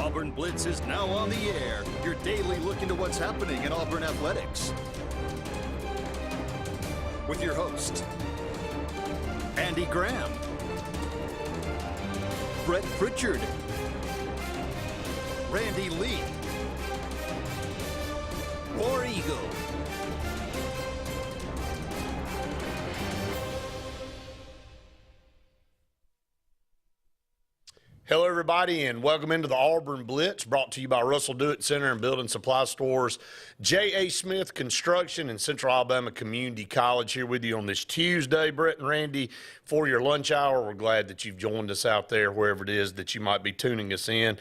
Auburn Blitz is now on the air. Your daily look into what's happening in Auburn athletics. With your host, Andy Graham, Brett Pritchard, Randy Lee, War Eagle. Hello, everybody, and welcome into the Auburn Blitz, brought to you by Russell Do-It Center and Building Supply Stores, J.A. Smith Construction, and Central Alabama Community College here with you on this Tuesday. Brett and Randy, for your lunch hour, we're glad that you've joined us out there, wherever it is that you might be tuning us in.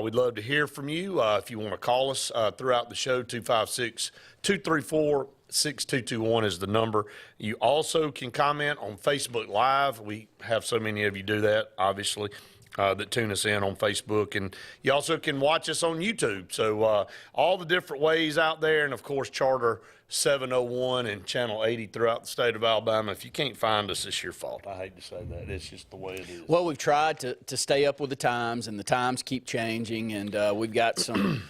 We'd love to hear from you. If you want to call us throughout the show, 256-234-6221 is the number. You also can comment on Facebook Live. We have so many of you do that, obviously. That tune us in on Facebook, and you also can watch us on YouTube. So all the different ways out there, and of course Charter 701 and Channel 80 throughout the state of Alabama. If you can't find us, it's your fault. I hate to say that. It's just the way it is. Well, we've tried to stay up with the times, and the times keep changing, and we've got some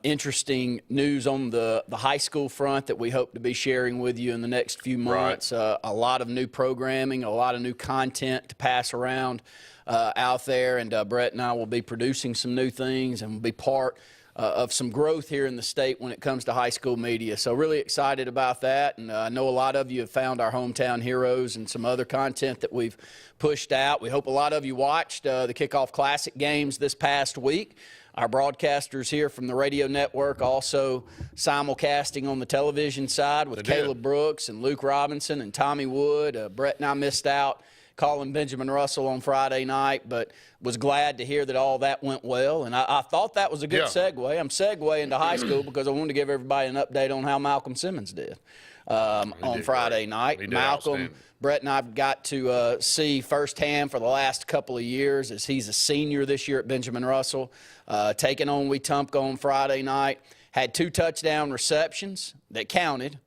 interesting news on the high school front that we hope to be sharing with you in the next few months. Right. A lot of new programming, a lot of new content to pass around out there, and Brett and I will be producing some new things and will be part of some growth here in the state when it comes to high school media. So really excited about that, and I know a lot of you have found our hometown heroes and some other content that we've pushed out. We hope a lot of you watched the Kickoff Classic games this past week. Our broadcasters here from the radio network also simulcasting on the television side with Caleb Brooks and Luke Robinson and Tommy Wood. Brett and I missed out calling Benjamin Russell on Friday night, but was glad to hear that all that went well. And I thought that was a good segue. I'm segueing to high school because I wanted to give everybody an update on how Malcolm Simmons did on Friday night. Malcolm, Brett and I got to see firsthand for the last couple of years as he's a senior this year at Benjamin Russell, taking on Wetumpka on Friday night. Had 2 touchdown receptions that counted,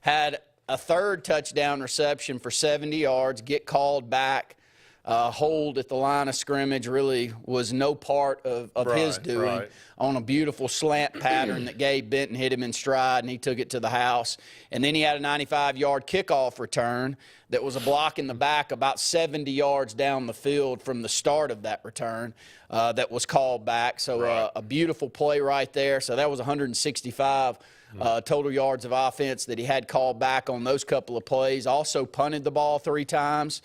had a 3rd touchdown reception for 70 yards, get called back, hold at the line of scrimmage really was no part of his doing on a beautiful slant pattern that Gabe Benton hit him in stride, and he took it to the house. And then he had a 95-yard kickoff return that was a block in the back about 70 yards down the field from the start of that return that was called back. So a beautiful play right there. So that was 165 total yards of offense that he had called back on those couple of plays. Also punted the ball 3 times.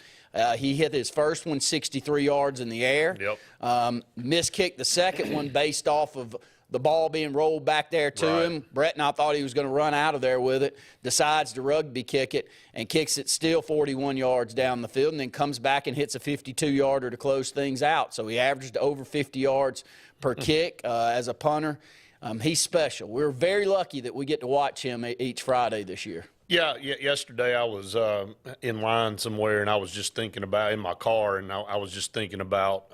He hit his first one 63 yards in the air. Miskicked the second one based off of the ball being rolled back there to him. Brett and I thought he was going to run out of there with it. Decides to rugby kick it and kicks it still 41 yards down the field, and then comes back and hits a 52-yarder to close things out. So he averaged over 50 yards per kick as a punter. He's special. We're very lucky that we get to watch him each Friday this year. Yeah, yesterday I was in line somewhere, and I was just thinking about, in my car, and I was just thinking about,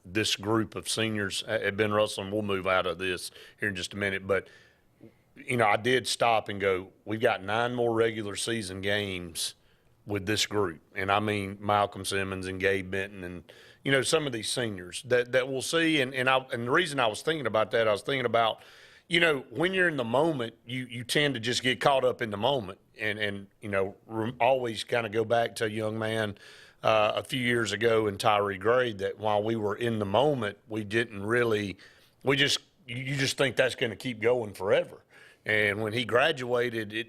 this group of seniors at Ben Russell, and we'll move out of this here in just a minute. But, I did stop and go, we've got 9 more regular season games with this group. And I mean Malcolm Simmons and Gabe Benton and, some of these seniors that we'll see. And the reason I was thinking about that, I was thinking about, when you're in the moment, you tend to just get caught up in the moment and always kind of go back to a young man a few years ago in Tyree Gray that while we were in the moment, we didn't really – you just think that's going to keep going forever. And when he graduated,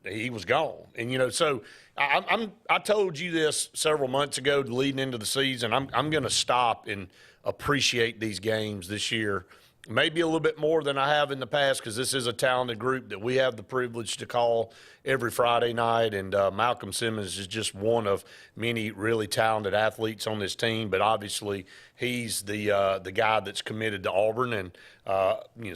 he was gone. And, so I told you this several months ago leading into the season. I'm going to stop and appreciate these games this year, maybe a little bit more than I have in the past, because this is a talented group that we have the privilege to call every Friday night. And Malcolm Simmons is just one of many really talented athletes on this team. But obviously, he's the guy that's committed to Auburn and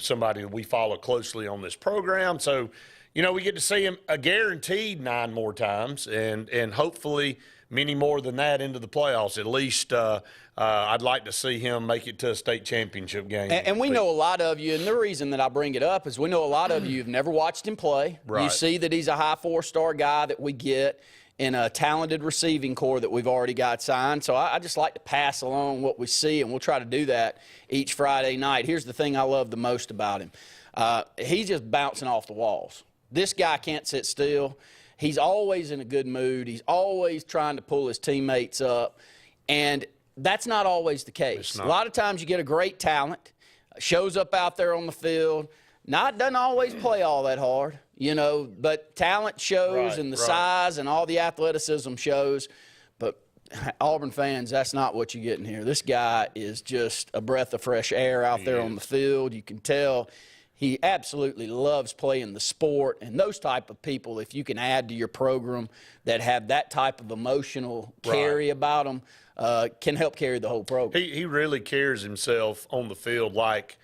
somebody that we follow closely on this program. So, we get to see him a guaranteed 9 more times, and hopefully many more than that into the playoffs. At least I'd like to see him make it to a state championship game. And we know a lot of you, and the reason that I bring it up is we know a lot of you have never watched him play. You see that he's a high 4-star guy that we get. in a talented receiving core that we've already got signed. So I just like to pass along what we see, and we'll try to do that each Friday night. Here's the thing I love the most about him. He's just bouncing off the walls. This guy can't sit still. He's always in a good mood. He's always trying to pull his teammates up, and that's not always the case. A lot of times you get a great talent, shows up out there on the field, doesn't always play all that hard, but talent shows, and the size and all the athleticism shows. But Auburn fans, that's not what you get in here. This guy is just a breath of fresh air out there on the field. You can tell he absolutely loves playing the sport, and those type of people, if you can add to your program that have that type of emotional carry about them, can help carry the whole program. He really carries himself on the field like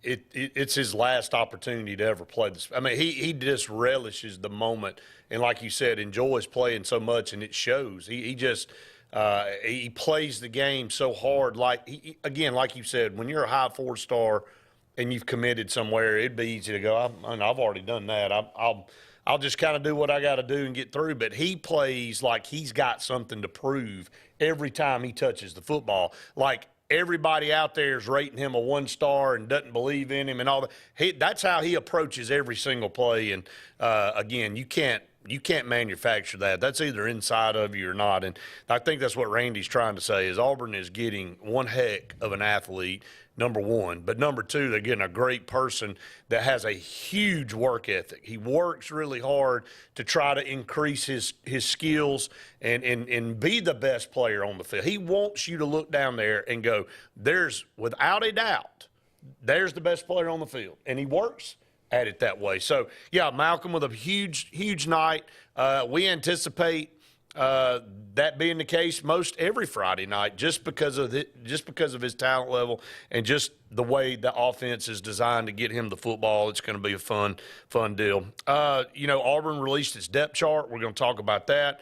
it's his last opportunity to ever play this. I mean, he just relishes the moment, and like you said, enjoys playing so much, and it shows. He just he plays the game so hard. Like again, like you said, when you're a high 4-star and you've committed somewhere, it'd be easy to go, I've already done that. I'll just kind of do what I got to do and get through. But he plays like he's got something to prove every time he touches the football. Like everybody out there is rating him a 1-star and doesn't believe in him and all that. That's how he approaches every single play. And, again, you can't manufacture that. That's either inside of you or not. And I think that's what Randy's trying to say is Auburn is getting one heck of an athlete, number one. But number two, they're getting a great person that has a huge work ethic. He works really hard to try to increase his skills and be the best player on the field. He wants you to look down there and go, without a doubt, there's the best player on the field. And he works at it that way. So, yeah, Malcolm with a huge night. We anticipate that being the case most every Friday night just because of his talent level and just the way the offense is designed to get him the football. It's going to be a fun deal. Auburn released its depth chart. We're going to talk about that.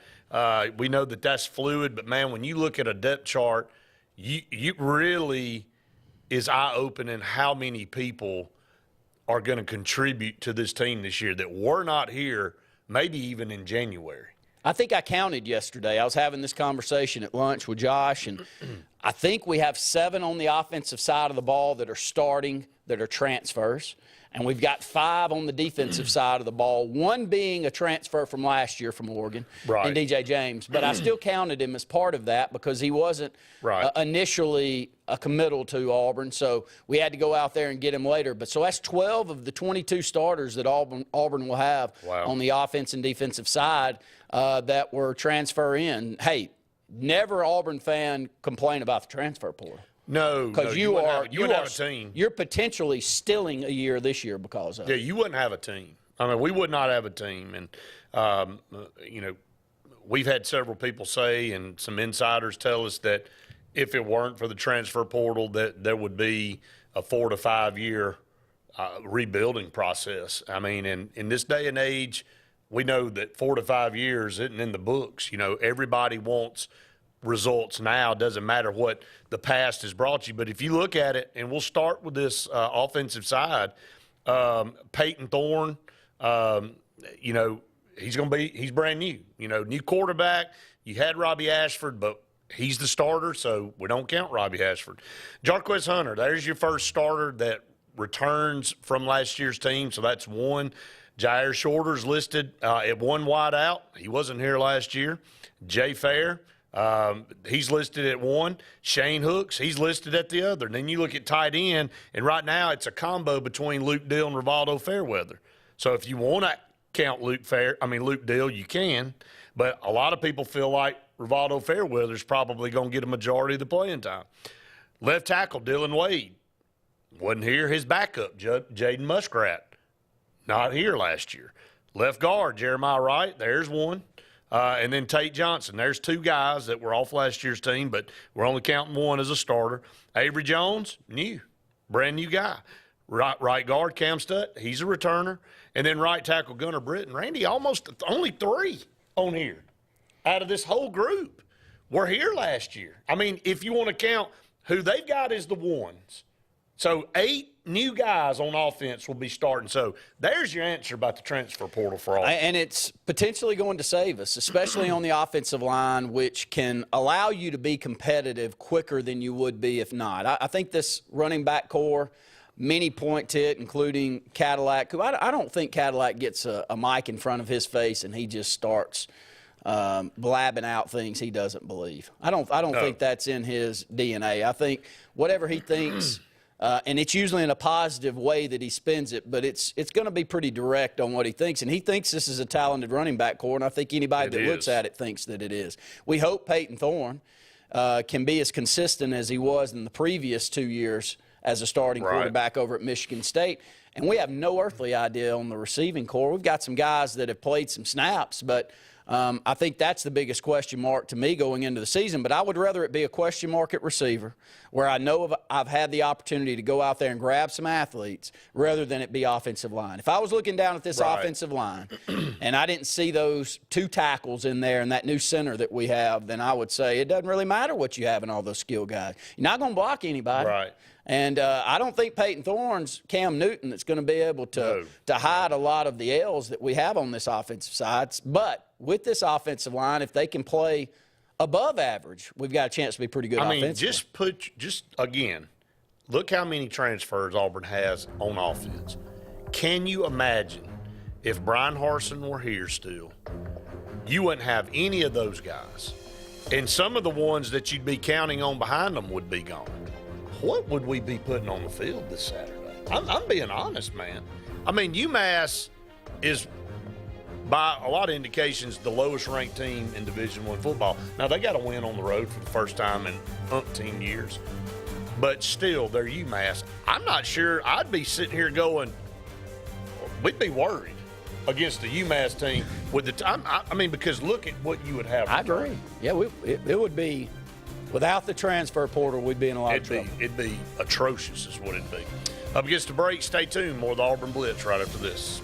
We know that that's fluid, but, man, when you look at a depth chart, you really is eye-opening how many people are going to contribute to this team this year that were not here maybe even in January. I think I counted yesterday. I was having this conversation at lunch with Josh, and I think we have 7 on the offensive side of the ball that are starting, that are transfers. And we've got 5 on the defensive side of the ball, 1 being a transfer from last year from Oregon, and DJ James. But I still counted him as part of that because he wasn't initially a committal to Auburn. So we had to go out there and get him later. But so that's 12 of the 22 starters that Auburn will have on the offense and defensive side that were transfer in. Hey, never Auburn fan complain about the transfer portal. No, because you wouldn't have a team. You're potentially stealing a year this year because of it. Yeah, you wouldn't have a team. I mean, we would not have a team. And, we've had several people say and some insiders tell us that if it weren't for the transfer portal, that there would be a 4 to 5 year rebuilding process. I mean, in this day and age, we know that 4 to 5 years isn't in the books. Everybody wants results now. Doesn't matter what the past has brought you. But if you look at it, and we'll start with this offensive side, Peyton Thorne, he's brand new. New quarterback. You had Robbie Ashford, but he's the starter, so we don't count Robbie Ashford. Jarquez Hunter, there's your first starter that returns from last year's team, so that's 1. Jair Shorter's listed at 1 wide out. He wasn't here last year. Jay Fair, he's listed at 1. Shane Hooks, he's listed at the other. And then you look at tight end, and right now it's a combo between Luke Dill and Rivaldo Fairweather. So if you want to count Luke Dill, you can. But a lot of people feel like Rivaldo Fairweather's probably going to get a majority of the playing time. Left tackle, Dylan Wade, wasn't here. His backup, Jaden Muskrat, not here last year. Left guard, Jeremiah Wright, there's 1. And then Tate Johnson. There's 2 guys that were off last year's team, but we're only counting 1 as a starter. Avery Jones, brand new guy. Right guard, Cam Stutt, he's a returner. And then right tackle, Gunnar Britton. Randy, almost only 3 on here out of this whole group were here last year. I mean, if you want to count who they've got as the ones, So 8 new guys on offense will be starting. So there's your answer about the transfer portal for all. And it's potentially going to save us, especially on the offensive line, which can allow you to be competitive quicker than you would be if not. I think this running back core, many point to it, including Cadillac, who I don't think Cadillac gets a mic in front of his face and he just starts blabbing out things he doesn't believe. I don't think that's in his DNA. I think whatever he thinks – and it's usually in a positive way that he spins it, but it's going to be pretty direct on what he thinks. And he thinks this is a talented running back core, and I think anybody that looks at it thinks that it is. We hope Peyton Thorne can be as consistent as he was in the previous 2 years as a starting quarterback over at Michigan State. And we have no earthly idea on the receiving core. We've got some guys that have played some snaps, but I think that's the biggest question mark to me going into the season. But I would rather it be a question mark at receiver, where I know I've had the opportunity to go out there and grab some athletes, rather than it be offensive line. If I was looking down at this offensive line and I didn't see those 2 tackles in there and that new center that we have, then I would say it doesn't really matter what you have in all those skill guys. You're not going to block anybody. Right. And I don't think Peyton Thorne's Cam Newton that's going to be able to hide a lot of the L's that we have on this offensive side. But with this offensive line, if they can play above average, we've got a chance to be pretty good offensively. Just again, look how many transfers Auburn has on offense. Can you imagine if Brian Harsin were here still, you wouldn't have any of those guys. And some of the ones that you'd be counting on behind them would be gone. What would we be putting on the field this Saturday? I'm being honest, man. I mean, UMass is, by a lot of indications, the lowest-ranked team in Division I football. Now, they got a win on the road for the first time in umpteen years. But still, they're UMass. I'm not sure I'd be sitting here going, we'd be worried against the UMass team with the time. I mean, because look at what you would have. I agree. Yeah, it would be. Without the transfer portal, we'd be in a lot of trouble. It'd be atrocious is what it'd be. Up against the break, stay tuned. More of the Auburn Blitz right after this.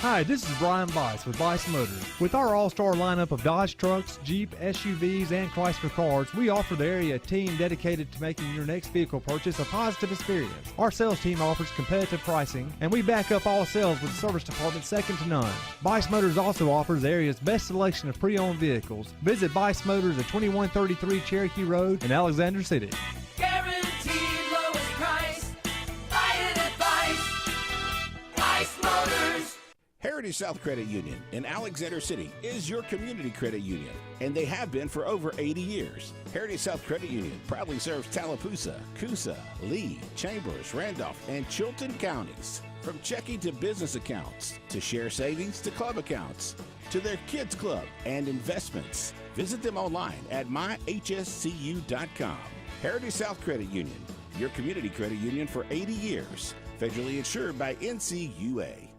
Hi, this is Brian Bice with Bice Motors. With our all-star lineup of Dodge trucks, Jeep, SUVs, and Chrysler cars, we offer the area a team dedicated to making your next vehicle purchase a positive experience. Our sales team offers competitive pricing, and we back up all sales with a service department second to none. Bice Motors also offers the area's best selection of pre-owned vehicles. Visit Bice Motors at 2133 Cherokee Road in Alexander City. Guaranteed lowest price. Buy it at Bice. Bice Motors. Heritage South Credit Union in Alexander City is your community credit union, and they have been for over 80 years. Heritage South Credit Union proudly serves Tallapoosa, Coosa, Lee, Chambers, Randolph, and Chilton counties. From checking to business accounts, to share savings to club accounts, to their kids club and investments. Visit them online at myhscu.com. Heritage South Credit Union, your community credit union for 80 years. Federally insured by NCUA.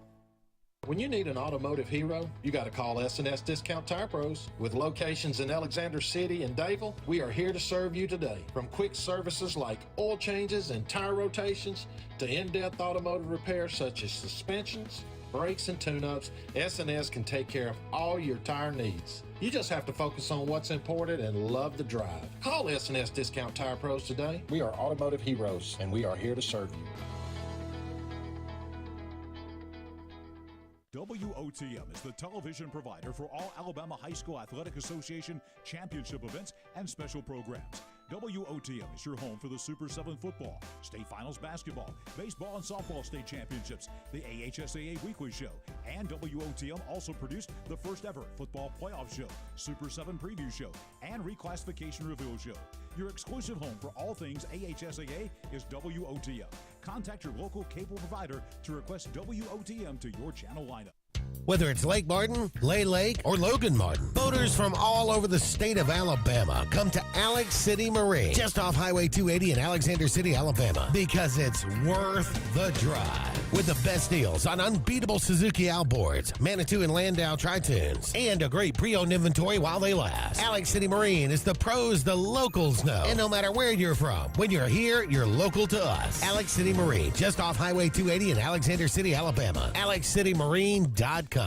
When you need an automotive hero, you got to call S&S Discount Tire Pros. With locations in Alexander City and Dayville, we are here to serve you today. From quick services like oil changes and tire rotations to in-depth automotive repairs such as suspensions, brakes, and tune-ups, S&S can take care of all your tire needs. You just have to focus on what's important and love the drive. Call S&S Discount Tire Pros today. We are automotive heroes, and we are here to serve you. WOTM is the television provider for all Alabama High School Athletic Association championship events and special programs. WOTM is your home for the Super 7 football, state finals basketball, baseball and softball state championships, the AHSAA weekly show, and WOTM also produced the first ever football playoff show, Super 7 preview show, and reclassification reveal show. Your exclusive home for all things AHSAA is WOTM. Contact your local cable provider to request WOTM to your channel lineup. Whether it's Lake Martin, Lay Lake, or Logan Martin, boaters from all over the state of Alabama come to Alex City Marine, just off Highway 280 in Alexander City, Alabama, because it's worth the drive. With the best deals on unbeatable Suzuki outboards, Manitou and Landau tri-tunes, and a great pre-owned inventory while they last. Alex City Marine is the pros the locals know. And no matter where you're from, when you're here, you're local to us. Alex City Marine, just off Highway 280 in Alexander City, Alabama. AlexCityMarine.com.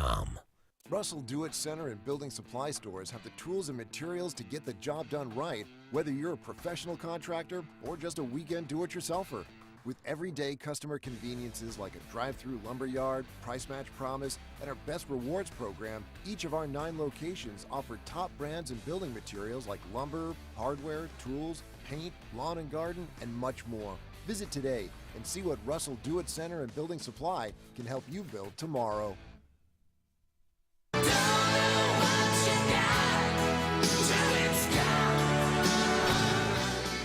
Russell Do-It Center and building supply stores have the tools and materials to get the job done right, whether you're a professional contractor or just a weekend do-it-yourselfer. With everyday customer conveniences like a drive-through lumberyard, price match promise, and our best rewards program, each of our 9 locations offer top brands and building materials like lumber, hardware, tools, paint, lawn and garden, and much more. Visit today and see what Russell Do-It Center and Building Supply can help you build tomorrow.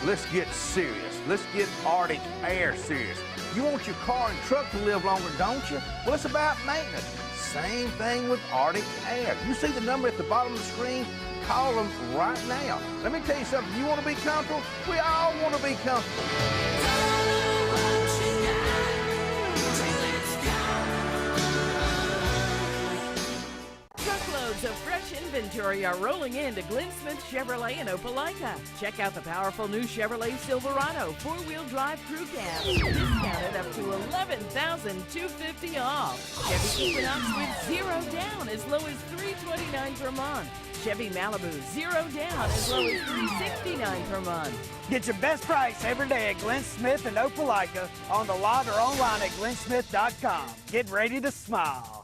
Let's get serious. Let's get Arctic Air serious. You want your car and truck to live longer, don't you? Well, it's about maintenance. Same thing with Arctic Air. You see the number at the bottom of the screen? Call them right now. Let me tell you something. You want to be comfortable? We all want to be comfortable. Truckloads of fresh inventory are rolling into Glenn Smith Chevrolet in Opelika. Check out the powerful new Chevrolet Silverado 4-wheel drive crew cab, discounted up to $11,250 off. Chevy Equinox with 0 down as low as $329 per month. Chevy Malibu 0 down as low as $369 per month. Get your best price every day at Glenn Smith in Opelika, on the lot or online at glennsmith.com. Get ready to smile.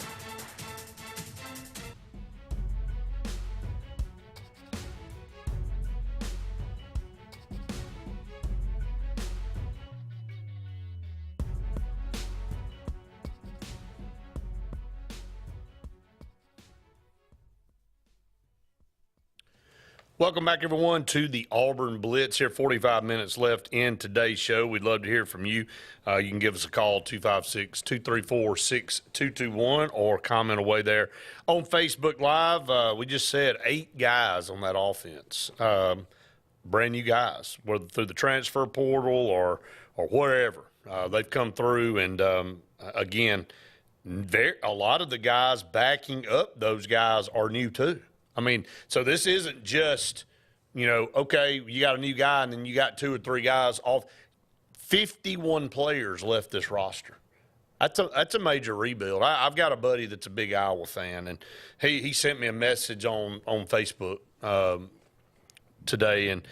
Welcome back, everyone, to the Auburn Blitz. Here, 45 minutes left in today's show. We'd love to hear from you. You can give us a call, 256-234-6221, or comment away there on Facebook Live. We just said 8 guys on that offense, brand new guys, whether through the transfer portal or wherever. They've come through, and again, a lot of the guys backing up those guys are new too. I mean, so this isn't just, okay, you got a new guy and then you got 2 or 3 guys off. 51 players left this roster. That's a major rebuild. I've got a buddy that's a big Iowa fan, and he sent me a message on Facebook today, and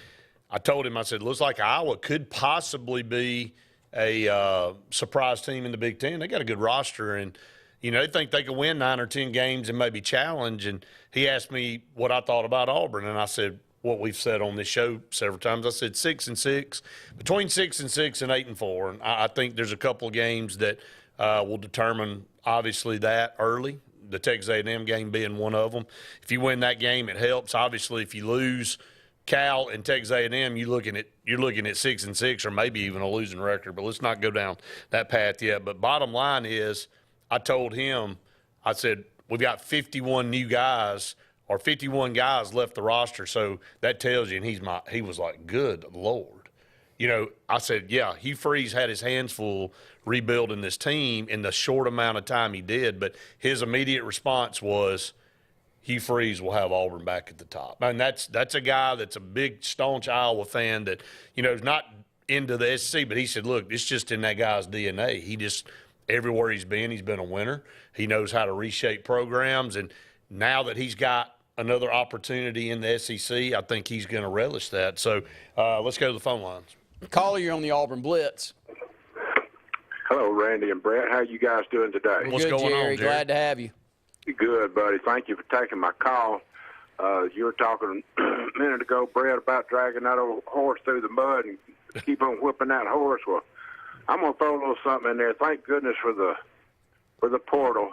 I told him, I said, looks like Iowa could possibly be a surprise team in the Big Ten. They got a good roster, and they think they could win 9 or 10 games and maybe challenge. And he asked me what I thought about Auburn, and I said what we've said on this show several times. I said 6-6, between 6-6 and 8-4. And I think there's a couple of games that will determine, obviously, that early. The Texas A&M game being one of them. If you win that game, it helps. Obviously, if you lose Cal and Texas A&M, you're looking at 6-6 or maybe even a losing record. But let's not go down that path yet. But bottom line is, I told him, I said, we've got 51 new guys or 51 guys left the roster. So that tells you, and he was like, good Lord. I said, yeah, Hugh Freeze had his hands full rebuilding this team in the short amount of time he did. But his immediate response was, Hugh Freeze will have Auburn back at the top. And that's a guy that's a big, staunch Iowa fan that, is not into the SEC. But he said, look, it's just in that guy's DNA. He just – everywhere he's been a winner. He knows how to reshape programs, and now that he's got another opportunity in the SEC, I think he's going to relish that. So let's go to the phone lines. Caller, you're on the Auburn Blitz. Hello, Randy and Brett. How you guys doing today? What's going on, Jerry? Glad to have you. Good, buddy. Thank you for taking my call. You were talking a minute ago, Brett, about dragging that old horse through the mud and keep on whipping that horse. Well, I'm gonna throw a little something in there. Thank goodness for the portal,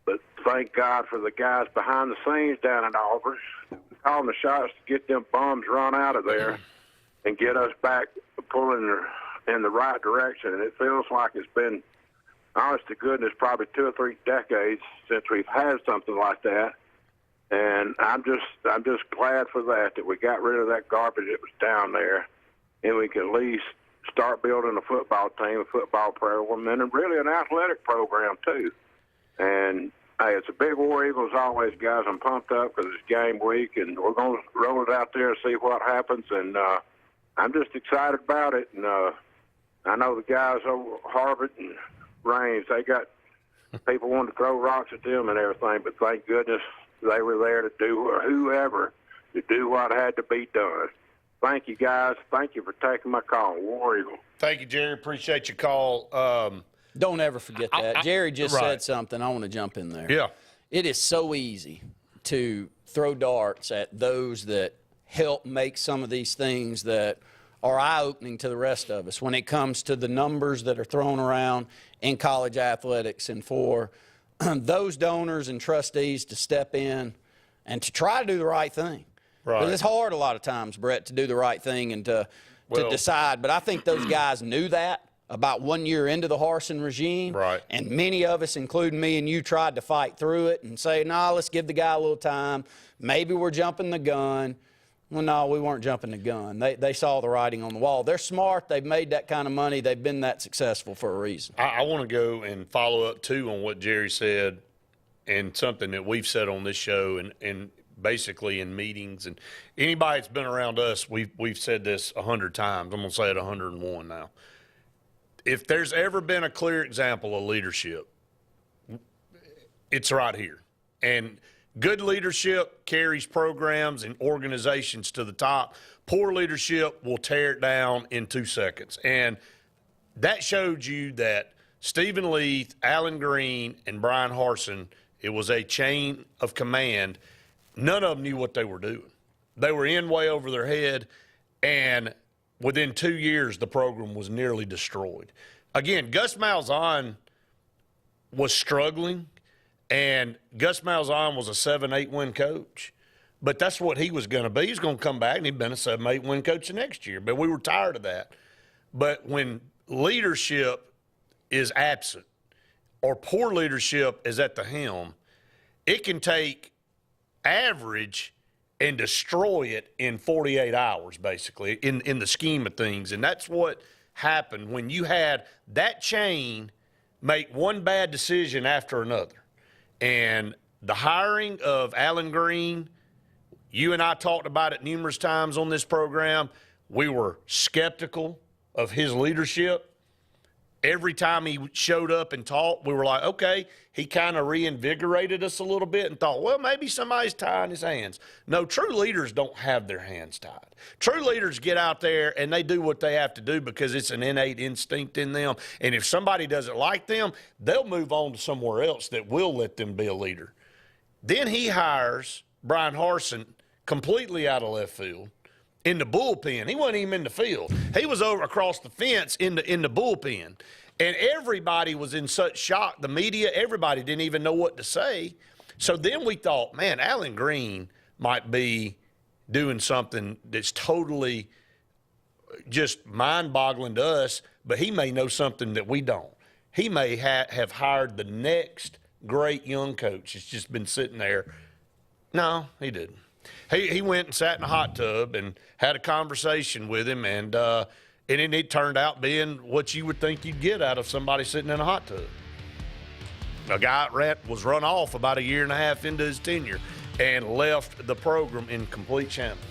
but thank God for the guys behind the scenes down in Auburn, calling the shots to get them bums run out of there and get us back pulling in the right direction. And it feels like it's been, honest to goodness, probably 2 or 3 decades since we've had something like that. And I'm just glad for that we got rid of that garbage that was down there, and we can at least start building a football team, a football program, and really an athletic program too. And hey, it's a big War Eagles always, guys. I'm pumped up because it's game week, and we're going to roll it out there and see what happens. And I'm just excited about it. And I know the guys over Harvard and Raines, they got People wanted to throw rocks at them and everything, but thank goodness they were there to do, or whoever, to do what had to be done. Thank you, guys. Thank you for taking my call. War Eagle. Thank you, Jerry. Appreciate your call. Don't ever forget that. Jerry just right. said something. I want to jump in there. Yeah. It is so easy to throw darts at those that help make some of these things that are eye-opening to the rest of us when it comes to the numbers that are thrown around in college athletics, and for those donors and trustees to step in and to try to do the right thing. Right. But it's hard a lot of times, Brett, to do the right thing and to decide. But I think those guys knew that about 1 year into the Harsin regime. Right. And many of us, including me and you, tried to fight through it and say, no, let's give the guy a little time. Maybe we're jumping the gun. Well, no, we weren't jumping the gun. They saw the writing on the wall. They're smart. They've made that kind of money. They've been that successful for a reason. I want to go and follow up, too, on what Jerry said and something that we've said on this show and basically in meetings. And anybody that's been around us, we've said this 100 times. I'm going to say it 101 now. If there's ever been a clear example of leadership, it's right here. And good leadership carries programs and organizations to the top. Poor leadership will tear it down in 2 seconds. And that showed you that Stephen Leith, Alan Green, and Brian Harsin, it was a chain of command. None of them knew what they were doing. They were in way over their head, and within 2 years, the program was nearly destroyed. Again, Gus Malzahn was struggling, and Gus Malzahn was a 7-8 win coach. But that's what he was going to be. He's going to come back, and he'd been a 7-8 win coach the next year. But we were tired of that. But when leadership is absent or poor leadership is at the helm, it can take average and destroy it in 48 hours, basically, in the scheme of things. And that's what happened when you had that chain make one bad decision after another. And the hiring of Alan Green, you and I talked about it numerous times on this program. We were skeptical of his leadership. Every time he showed up and talked, we were like, okay, he kind of reinvigorated us a little bit and thought, well, maybe somebody's tying his hands. No, true leaders don't have their hands tied. True leaders get out there and they do what they have to do because it's an innate instinct in them. And if somebody doesn't like them, they'll move on to somewhere else that will let them be a leader. Then he hires Brian Harsin completely out of left field in the bullpen. He wasn't even in the field. He was over across the fence in the bullpen. And everybody was in such shock. The media, everybody didn't even know what to say. So then we thought, man, Alan Green might be doing something that's totally just mind-boggling to us, but he may know something that we don't. He may have hired the next great young coach. It's just been sitting there. No, he didn't. He went and sat in a hot tub and had a conversation with him, and it turned out being what you would think you'd get out of somebody sitting in a hot tub. A guy was run off about a year and a half into his tenure and left the program in complete shambles.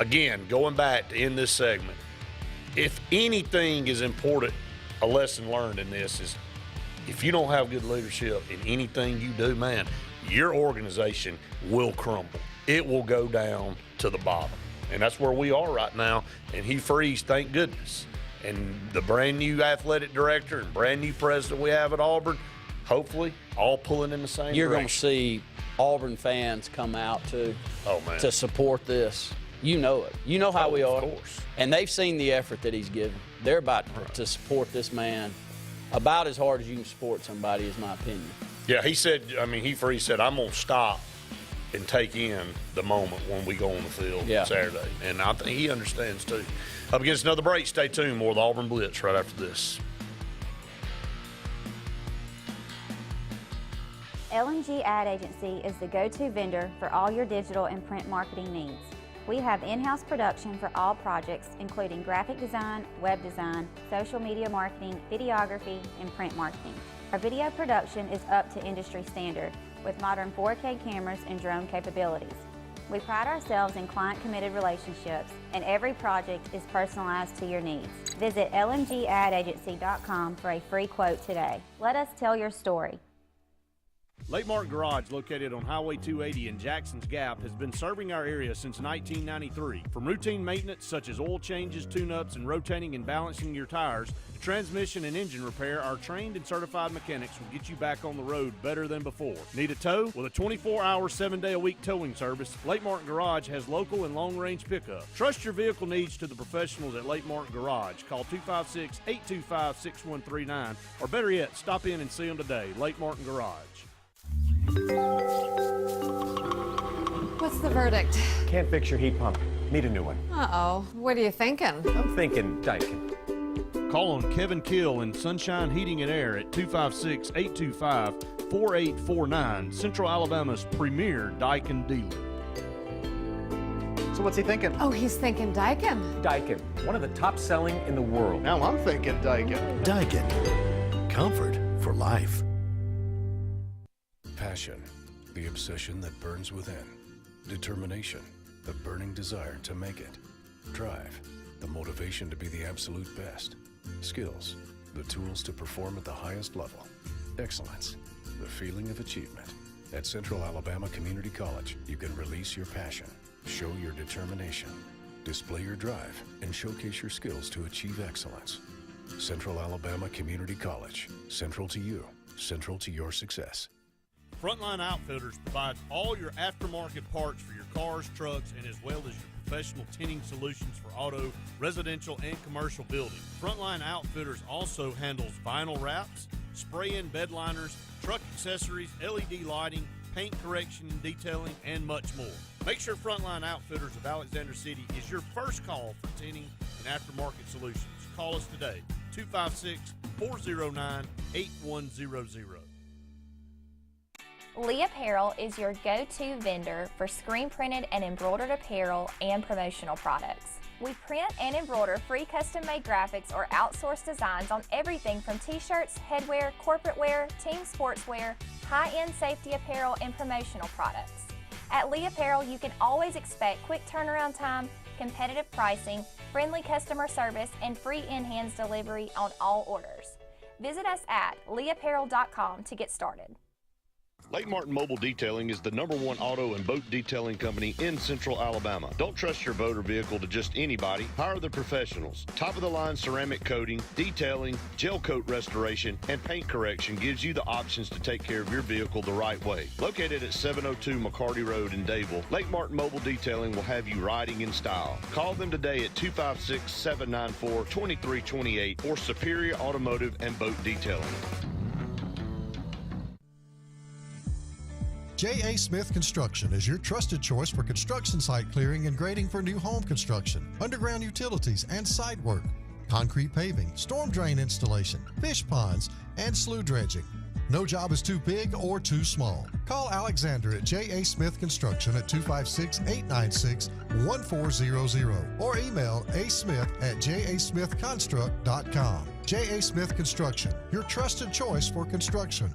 Again, going back to end this segment, if anything is important, a lesson learned in this is if you don't have good leadership in anything you do, man, your organization will crumble. It will go down to the bottom. And that's where we are right now. And Hugh Freeze, thank goodness. And the brand new athletic director and brand new president we have at Auburn, hopefully all pulling in the same You're going to direction. see Auburn fans come out to support this. You know it. You know how we are. Of course. And they've seen the effort that he's given. They're about to support this man about as hard as you can support somebody, is my opinion. Yeah, he said, Hugh Freeze said, I'm going to stop and take in the moment when we go on the field Saturday. And I think he understands, too. Up against another break. Stay tuned. More of the Auburn Blitz right after this. L&G Ad Agency is the go-to vendor for all your digital and print marketing needs. We have in-house production for all projects, including graphic design, web design, social media marketing, videography, and print marketing. Our video production is up to industry standard with modern 4K cameras and drone capabilities. We pride ourselves in client-committed relationships, and every project is personalized to your needs. Visit lmgadAgency.com for a free quote today. Let us tell your story. Lake Martin Garage, located on Highway 280 in Jackson's Gap, has been serving our area since 1993. From routine maintenance such as oil changes, tune-ups, and rotating and balancing your tires, to transmission and engine repair, our trained and certified mechanics will get you back on the road better than before. Need a tow? With a 24-hour, 7-day-a-week towing service, Lake Martin Garage has local and long-range pickup. Trust your vehicle needs to the professionals at Lake Martin Garage. Call 256-825-6139, or better yet, stop in and see them today. Lake Martin Garage. What's the verdict? Can't fix your heat pump. Need a new one. Uh-oh. What are you thinking? I'm thinking Daikin. Call on Kevin Kill in Sunshine Heating and Air at 256-825-4849, Central Alabama's premier Daikin dealer. So what's he thinking? Oh, he's thinking Daikin. Daikin, one of the top selling in the world. Now I'm thinking Daikin. Daikin. Comfort for life. Passion, the obsession that burns within. Determination, the burning desire to make it. Drive, the motivation to be the absolute best. Skills, the tools to perform at the highest level. Excellence, the feeling of achievement. At Central Alabama Community College, you can release your passion, show your determination, display your drive, and showcase your skills to achieve excellence. Central Alabama Community College, central to you, central to your success. Frontline Outfitters provides all your aftermarket parts for your cars, trucks, and as well as your professional tinting solutions for auto, residential, and commercial buildings. Frontline Outfitters also handles vinyl wraps, spray-in bed liners, truck accessories, LED lighting, paint correction and detailing, and much more. Make sure Frontline Outfitters of Alexander City is your first call for tinting and aftermarket solutions. Call us today, 256-409-8100. Lee Apparel is your go-to vendor for screen printed and embroidered apparel and promotional products. We print and embroider free custom-made graphics or outsourced designs on everything from t-shirts, headwear, corporate wear, team sportswear, high-end safety apparel, and promotional products. At Lee Apparel, you can always expect quick turnaround time, competitive pricing, friendly customer service, and free in-hands delivery on all orders. Visit us at leeapparel.com to get started. Lake Martin Mobile Detailing is the #1 auto and boat detailing company in Central Alabama. Don't trust your boat or vehicle to just anybody. Hire the professionals. Top-of-the-line ceramic coating, detailing, gel coat restoration, and paint correction gives you the options to take care of your vehicle the right way. Located at 702 McCarty Road in Dadeville, Lake Martin Mobile Detailing will have you riding in style. Call them today at 256-794-2328 for Superior Automotive and Boat Detailing. J.A. Smith Construction is your trusted choice for construction site clearing and grading for new home construction, underground utilities and site work, concrete paving, storm drain installation, fish ponds, and slough dredging. No job is too big or too small. Call Alexander at J.A. Smith Construction at 256-896-1400 or email asmith@jasmithconstruct.com. J.A. Smith Construction, your trusted choice for construction.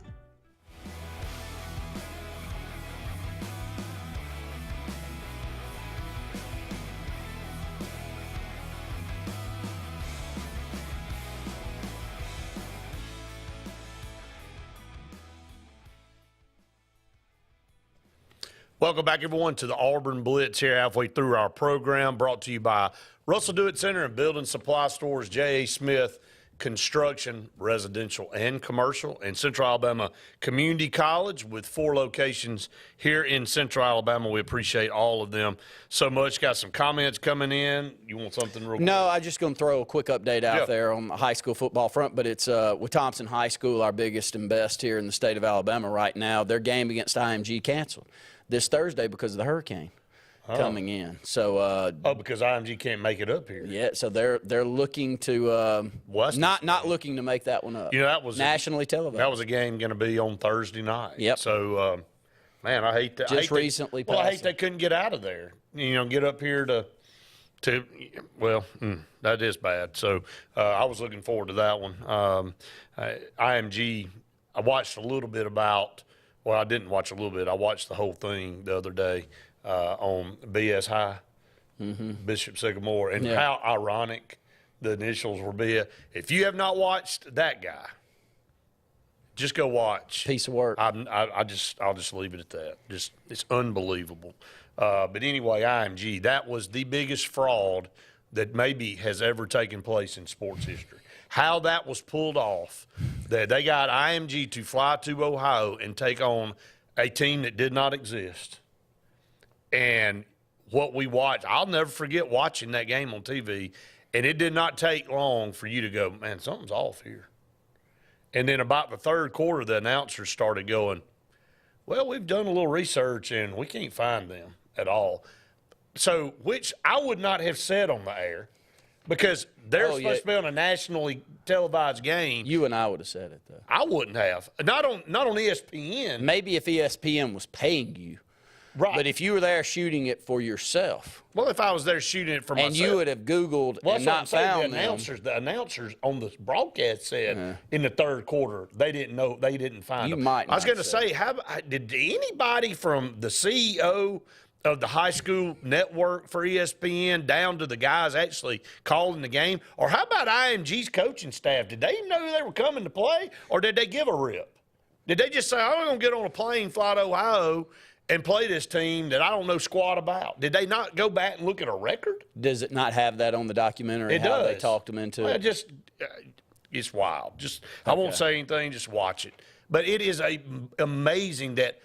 Welcome back, everyone, to the Auburn Blitz here halfway through our program, brought to you by Russell Do-It Center and Building Supply Stores, J.A. Smith Construction, residential and commercial, and Central Alabama Community College with 4 locations here in Central Alabama. We appreciate all of them so much. Got some comments coming in. You want something real quick? No, I'm just going to throw a quick update out there on the high school football front, but it's with Thompson High School, our biggest and best here in the state of Alabama right now. Their game against IMG canceled this Thursday because of the hurricane coming in. So because IMG can't make it up here. Yeah, so they're looking to not looking to make that one up. You know, that was nationally televised. That was a game going to be on Thursday night. Yep. So man, I hate that. Just recently I hate passed. they couldn't get out of there. You know, get up here to that is bad. So I was looking forward to that one. IMG, I watched a little bit about. Well, I didn't watch a little bit. I watched the whole thing the other day on BS High, Bishop Sycamore, and how ironic the initials were BS. If you have not watched that guy, just go watch. Piece of work. I'll just leave it at that. It's unbelievable. But anyway, IMG, that was the biggest fraud that maybe has ever taken place in sports history. How that was pulled off, that they got IMG to fly to Ohio and take on a team that did not exist. And what we watched, I'll never forget watching that game on TV, and it did not take long for you to go, man, something's off here. And then about the third quarter, the announcers started going, well, we've done a little research, and we can't find them at all. So, which I would not have said on the air, because they're supposed to be on a nationally televised game. You and I would have said it, though. I wouldn't have. Not on ESPN. Maybe if ESPN was paying you. Right. But if you were there shooting it for yourself. Well, if I was there shooting it for myself. And you would have Googled and not found them. The announcers on the broadcast said in the third quarter they didn't know, they didn't find them. Might I was going to say, did anybody from the CEO of the high school network for ESPN down to the guys actually calling the game? Or how about IMG's coaching staff? Did they even know they were coming to play, or did they give a rip? Did they just say, I'm going to get on a plane, fly to Ohio, and play this team that I don't know squat about? Did they not go back and look at a record? Does it not have that on the documentary? It how does. They talked them into well, it? It's wild. I won't say anything, just watch it. But it is amazing that,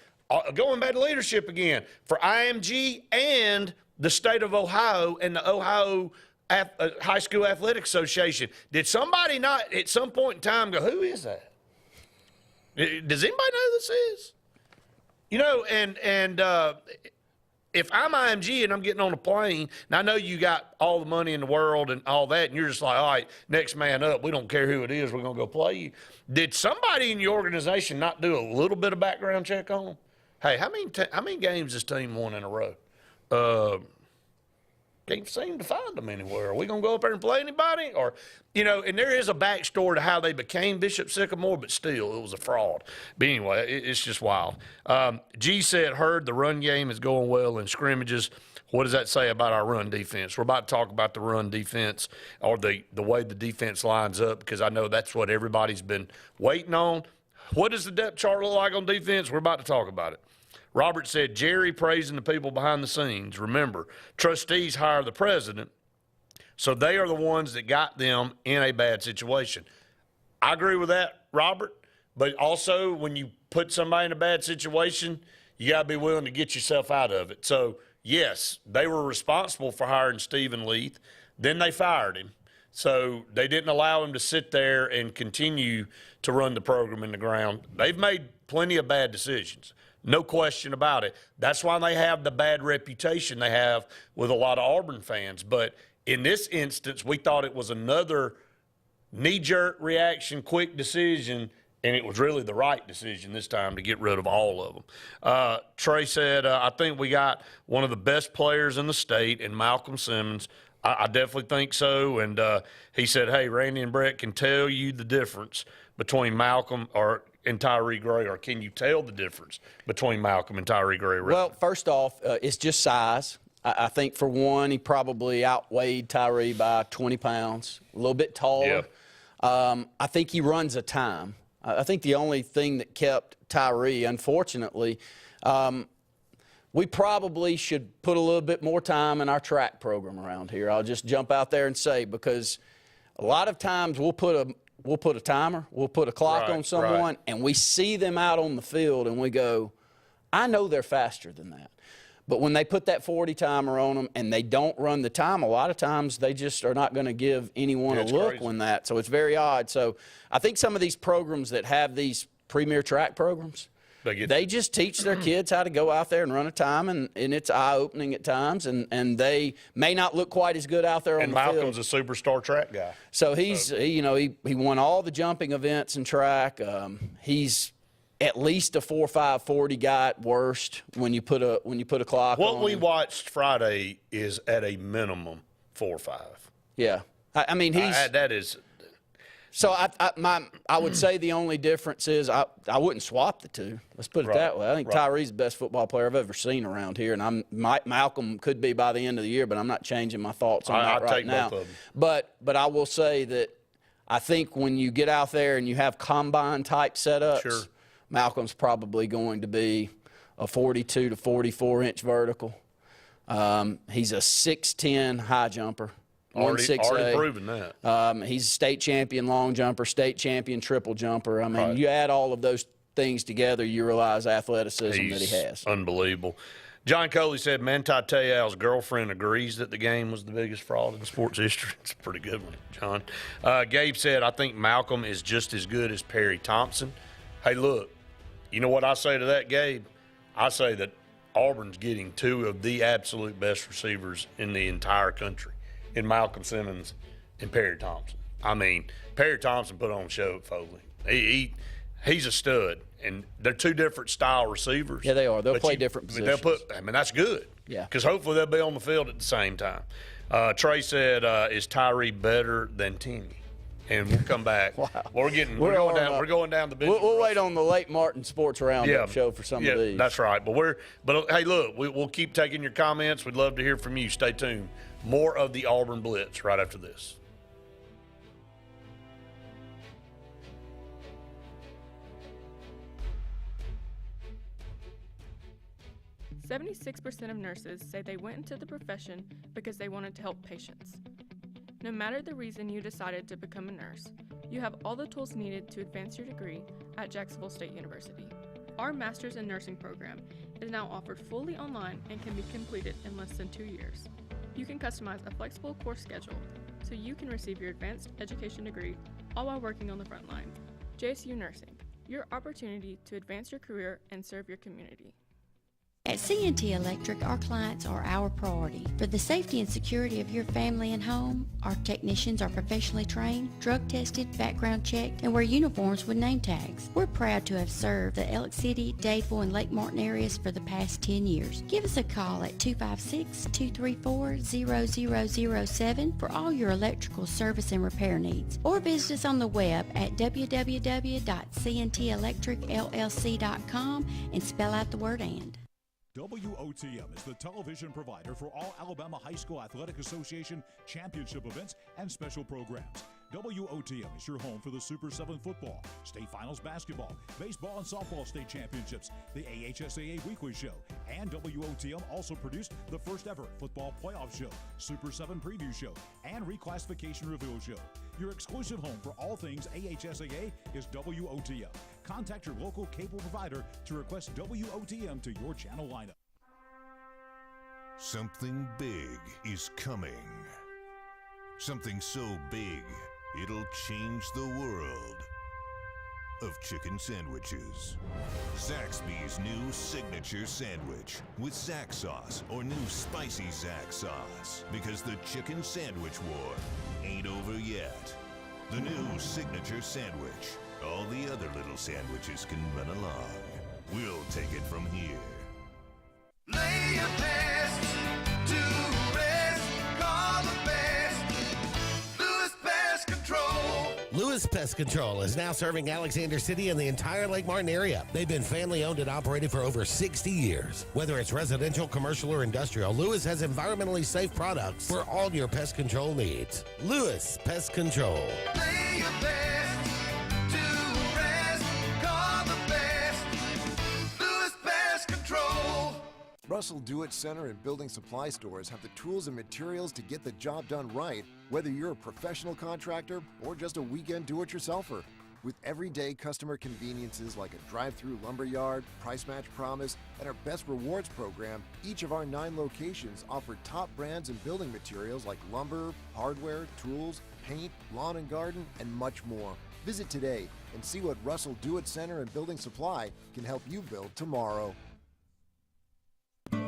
going back to leadership again, for IMG and the state of Ohio and the Ohio High School Athletic Association, did somebody not at some point in time go, who is that? Does anybody know who this is? You know, and if I'm IMG and I'm getting on a plane, and I know you got all the money in the world and all that, and you're just like, all right, next man up, we don't care who it is, we're going to go play you. Did somebody in your organization not do a little bit of background check on them? Hey, how many games this team won in a row? Can't seem to find them anywhere. Are we going to go up there and play anybody? Or, you know, and there is a backstory to how they became Bishop Sycamore, but still, it was a fraud. But anyway, it's just wild. G said, heard the run game is going well in scrimmages. What does that say about our run defense? We're about to talk about the run defense, or the way the defense lines up, because I know that's what everybody's been waiting on. What does the depth chart look like on defense? We're about to talk about it. Robert said, Jerry praising the people behind the scenes. Remember, trustees hire the president, so they are the ones that got them in a bad situation. I agree with that, Robert, but also when you put somebody in a bad situation, you got to be willing to get yourself out of it. So, yes, they were responsible for hiring Stephen Leith. Then they fired him. So they didn't allow him to sit there and continue to run the program in the ground. They've made plenty of bad decisions. No question about it. That's why they have the bad reputation they have with a lot of Auburn fans. But in this instance, we thought it was another knee-jerk reaction, quick decision, and it was really the right decision this time to get rid of all of them. Trey said, I think we got one of the best players in the state in Malcolm Simmons. I definitely think so. And he said, hey, Randy and Brett can tell you the difference between Malcolm and Tyree Gray, or can you tell the difference between Malcolm and Tyree Gray? Well, first off, it's just size. I think, for one, he probably outweighed Tyree by 20 pounds, a little bit taller. Yeah. I think he runs a time. I think the only thing that kept Tyree, unfortunately, we probably should put a little bit more time in our track program around here. I'll just jump out there and say, because a lot of times we'll put a timer, we'll put a clock on someone, and we see them out on the field, and we go, I know they're faster than that. But when they put that 40 timer on them and they don't run the time, a lot of times they just are not going to give anyone a look when that. So it's very odd. So I think some of these programs that have these premier track programs, they just teach their kids how to go out there and run a time, and it's eye-opening at times, and they may not look quite as good out there on the field. And Malcolm's a superstar track guy. So he won all the jumping events in track. He's at least a 4.5 40 guy at worst when you put a clock on. What we watched Friday is at a minimum 4.5. Yeah, I mean he's that is. So I would say the only difference is I wouldn't swap the two. Let's put it that way. I think Tyree's the best football player I've ever seen around here, and Malcolm could be by the end of the year, but I'm not changing my thoughts on that right now. Both of them. But I will say that I think when you get out there and you have combine type setups, Malcolm's probably going to be a 42 to 44 inch vertical. He's a 6'10" high jumper. Already proven that. He's a state champion long jumper, state champion triple jumper. I mean, you add all of those things together, you realize athleticism that he has. Unbelievable. John Coley said Manti Te'o's girlfriend agrees that the game was the biggest fraud in sports history. It's a pretty good one, John. Gabe said, I think Malcolm is just as good as Perry Thompson. Hey, look, you know what I say to that, Gabe? I say that Auburn's getting two of the absolute best receivers in the entire country, in Malcolm Simmons and Perry Thompson. I mean, Perry Thompson put on a show at Foley. He's a stud, and they're two different style receivers. Yeah, they are. They'll play different positions. That's good. Yeah. Because hopefully they'll be on the field at the same time. Trey said, is Tyree better than Timmy? And we'll come back. Wow. We're going down the bench. We'll wait on the late Martin Sports Roundup show for some of these. That's right. But hey, look, we'll keep taking your comments. We'd love to hear from you. Stay tuned. More of the Auburn Blitz right after this. 76% of nurses say they went into the profession because they wanted to help patients. No matter the reason you decided to become a nurse, you have all the tools needed to advance your degree at Jacksonville State University. Our Master's in Nursing program is now offered fully online and can be completed in less than 2 years. You can customize a flexible course schedule so you can receive your advanced education degree all while working on the front line. JSU Nursing, your opportunity to advance your career and serve your community. At C&T Electric, our clients are our priority. For the safety and security of your family and home, our technicians are professionally trained, drug tested, background checked, and wear uniforms with name tags. We're proud to have served the Elk City, Dadeville, and Lake Martin areas for the past 10 years. Give us a call at 256-234-0007 for all your electrical service and repair needs, or visit us on the web at www.cntelectricllc.com and spell out the word "and." WOTM is the television provider for all Alabama High School Athletic Association championship events and special programs. WOTM is your home for the Super 7 football, state finals basketball, baseball and softball state championships, the AHSAA weekly show, and WOTM also produced the first ever football playoff show, Super 7 preview show, and reclassification reveal show. Your exclusive home for all things AHSAA is WOTM. Contact your local cable provider to request WOTM to your channel lineup. Something big is coming. Something so big, it'll change the world of chicken sandwiches. Zaxby's new signature sandwich with Zax sauce or new spicy Zax sauce, because the chicken sandwich war ain't over yet. The new signature sandwich. All the other little sandwiches can run along. We'll take it from here. Lay your best to rest. Call the best. Lewis Pest Control. Lewis Pest Control is now serving Alexander City and the entire Lake Martin area. They've been family owned and operated for over 60 years. Whether it's residential, commercial, or industrial, Lewis has environmentally safe products for all your pest control needs. Lewis Pest Control. Lay your best to rest. Call the best. Lewis Pest Control. Russell Do-It Center and building supply stores have the tools and materials to get the job done right, whether you're a professional contractor or just a weekend do-it-yourselfer. With everyday customer conveniences like a drive-through lumberyard, price match promise, and our Best Rewards program, each of our 9 locations offer top brands and building materials like lumber, hardware, tools, paint, lawn and garden, and much more. Visit today and see what Russell Do-It Center and Building Supply can help you build tomorrow.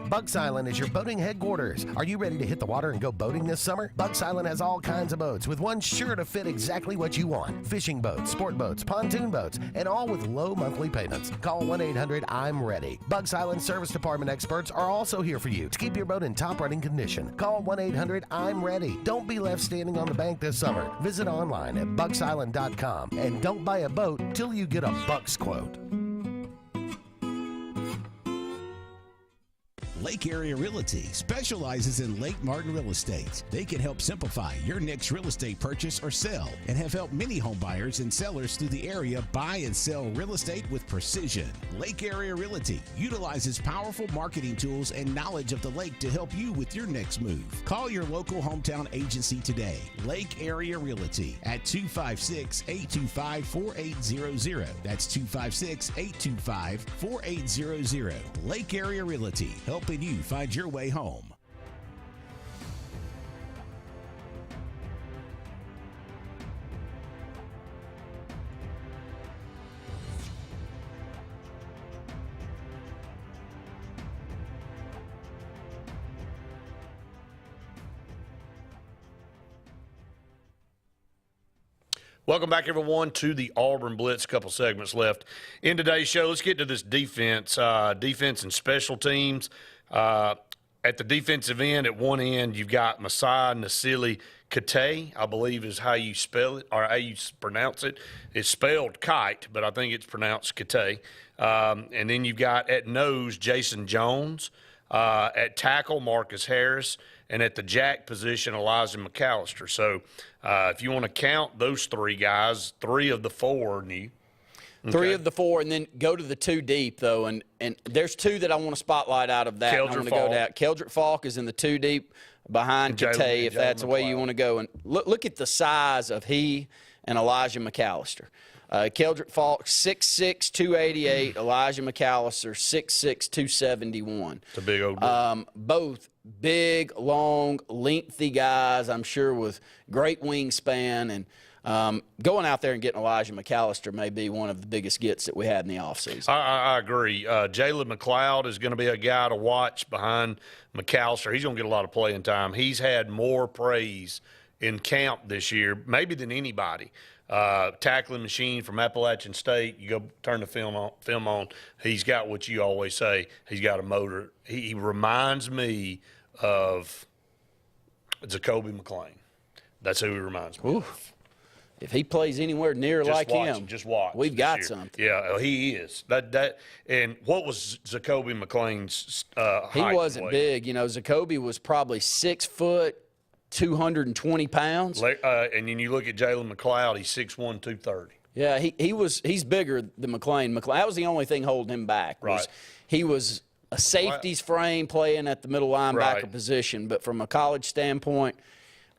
Bucks Island is your boating headquarters. Are you ready to hit the water and go boating this summer? Bucks Island has all kinds of boats, with one sure to fit exactly what you want. Fishing boats, sport boats, pontoon boats, and all with low monthly payments. Call 1-800-I'm-READY. Bucks Island Service Department experts are also here for you to keep your boat in top running condition. Call 1-800-I'm-READY. Don't be left standing on the bank this summer. Visit online at bucksisland.com and don't buy a boat till you get a Bucks quote. Lake Area Realty specializes in Lake Martin real estate. They can help simplify your next real estate purchase or sell and have helped many home buyers and sellers through the area buy and sell real estate with precision. Lake Area Realty utilizes powerful marketing tools and knowledge of the lake to help you with your next move. Call your local hometown agency today. Lake Area Realty at 256-825-4800. That's 256-825-4800. Lake Area Realty, helping you find your way home. Welcome back, everyone, to the Auburn Blitz. A couple segments left in today's show. Let's get to this defense and special teams. At the defensive end, at one end, you've got Masai Nasili Kate, I believe is how you spell it or how you pronounce it. It's spelled kite, but I think it's pronounced Kate. And then you've got at nose Jason Jones, at tackle Marcus Harris, and at the jack position Elijah McAllister. So if you want to count those three guys, three of the four are new. Okay. Three of the four, and then go to the two deep, though. And there's two that I want to spotlight out of that. I want to go down. Keldrick Falk is in the two deep behind Kate, if that's the way you want to go. And look at the size of he and Elijah McAllister. Keldrick Falk, 6'6", 288. Elijah McAllister, 6'6", 271. It's a big old dude. Both big, long, lengthy guys, I'm sure, with great wingspan. And going out there and getting Elijah McAllister may be one of the biggest gets that we had in the offseason. I agree. Jalen McLeod is going to be a guy to watch behind McAllister. He's going to get a lot of playing time. He's had more praise in camp this year, maybe than anybody. Tackling machine from Appalachian State. You go turn the film on. He's got what you always say. He's got a motor. He reminds me of Jacoby McLean. That's who he reminds me of. If he plays anywhere near like him, just watch. We've got something. Yeah, he is. And what was Jacoby McLean's height? He wasn't big. You know, Jacoby was probably 6 foot, 220 pounds. And then you look at Jalen McLeod, he's 6'1", 230. Yeah, he's bigger than McLean. That was the only thing holding him back. He was a safety's frame playing at the middle linebacker position, but from a college standpoint,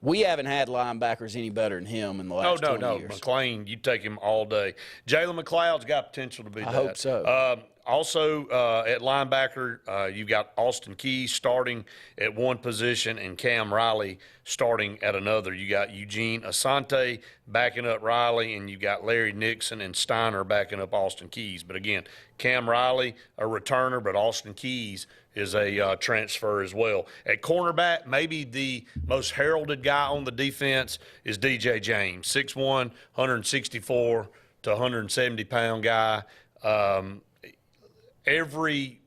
we haven't had linebackers any better than him in the last 20 years. McLean, you take him all day. Jalen McLeod's got potential to be that. I hope so. Also, at linebacker, you've got Austin Keys starting at one position and Cam Riley starting at another. You got Eugene Asante backing up Riley, and you've got Larry Nixon and Steiner backing up Austin Keys. But again, Cam Riley, a returner, but Austin Keys is a transfer as well. At cornerback, maybe the most heralded guy on the defense is DJ James, 6'1", 164 to 170-pound guy. Every